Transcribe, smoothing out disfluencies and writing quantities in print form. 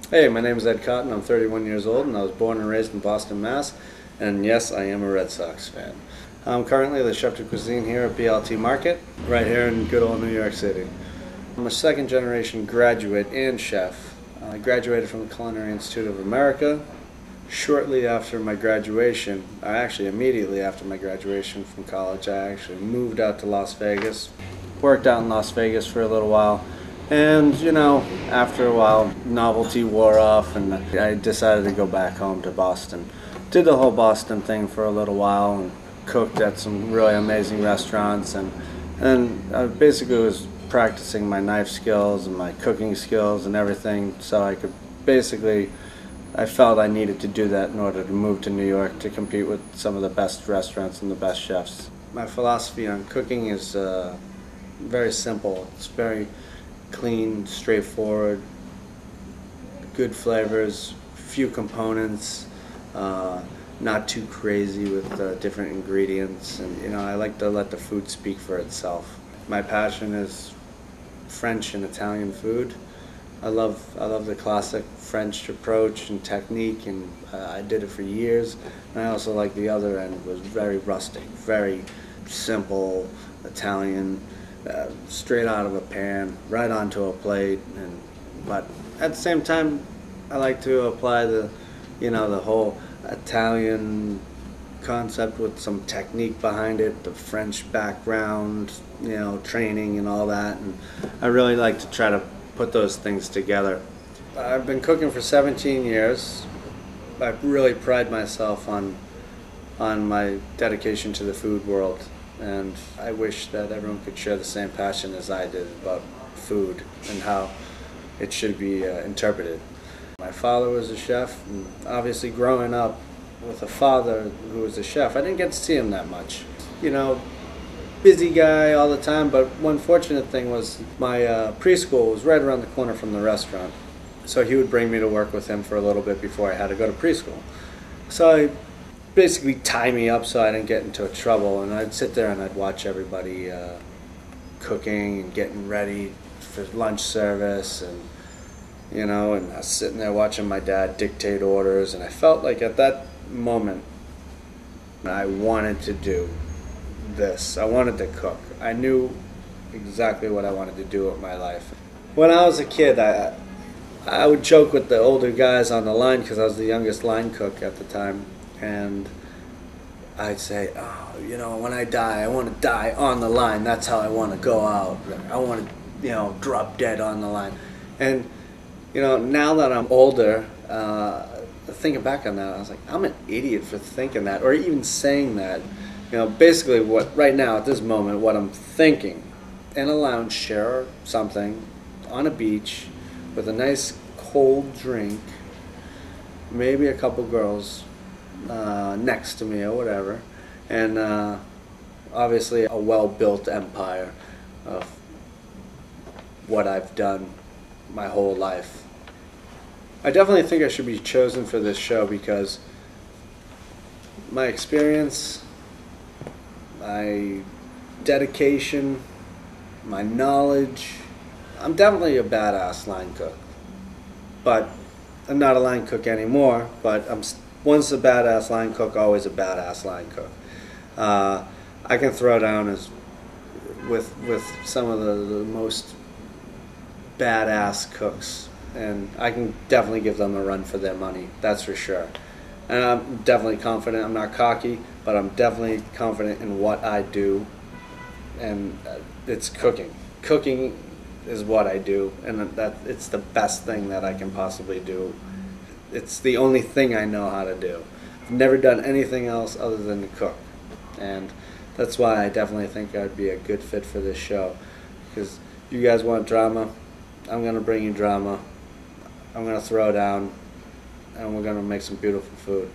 Hey, my name is Ed Cotton. I'm 31 years old and I was born and raised in Boston, Mass. And yes, I am a Red Sox fan. I'm currently the chef de cuisine here at BLT Market, right here in good old New York City. I'm a second generation graduate and chef. I graduated from the Culinary Institute of America. Shortly after my graduation, actually immediately after my graduation from college, I actually moved out to Las Vegas. Worked out in Las Vegas for a little while. And, after a while, novelty wore off and I decided to go back home to Boston. Did the whole Boston thing for a little while and cooked at some really amazing restaurants and I basically was practicing my knife skills and my cooking skills and everything so I felt I needed to do that in order to move to New York to compete with some of the best restaurants and the best chefs. My philosophy on cooking is very simple. It's very clean, straightforward, good flavors, few components, not too crazy with different ingredients, and I like to let the food speak for itself. My passion is French and Italian food. I love the classic French approach and technique, and I did it for years. And I also like the other end, was very rustic, very simple Italian. Straight out of a pan, right onto a plate, but at the same time, I like to apply the whole Italian concept with some technique behind it, the French background, training and all that, and I really like to try to put those things together. I've been cooking for 17 years. I really pride myself on my dedication to the food world. And I wish that everyone could share the same passion as I did about food and how it should be interpreted. My father was a chef, and obviously growing up with a father who was a chef, I didn't get to see him that much. Busy guy all the time, but one fortunate thing was my preschool was right around the corner from the restaurant. So he would bring me to work with him for a little bit before I had to go to preschool. So basically tie me up so I didn't get into trouble, and I'd sit there and I'd watch everybody cooking and getting ready for lunch service, and and I was sitting there watching my dad dictate orders, and I felt like at that moment I wanted to do this. I wanted to cook. I knew exactly what I wanted to do with my life. When I was a kid, I would joke with the older guys on the line because I was the youngest line cook at the time. And I'd say, when I die, I want to die on the line. That's how I want to go out. I want to, drop dead on the line. And, now that I'm older, thinking back on that, I was like, I'm an idiot for thinking that or even saying that. Basically right now at this moment, what I'm thinking in a lounge chair or something on a beach with a nice cold drink, maybe a couple girls next to me or whatever, and obviously a well-built empire of what I've done my whole life. I definitely think I should be chosen for this show because my experience, my dedication, my knowledge. I'm definitely a badass line cook, but I'm not a line cook anymore, but once a badass line cook, always a badass line cook. I can throw down with some of the most badass cooks, and I can definitely give them a run for their money, that's for sure. And I'm definitely confident. I'm not cocky, but I'm definitely confident in what I do, and it's cooking. Cooking is what I do, and it's the best thing that I can possibly do. It's the only thing I know how to do. I've never done anything else other than to cook, and that's why I definitely think I'd be a good fit for this show. Because you guys want drama, I'm going to bring you drama. I'm going to throw down, and we're going to make some beautiful food.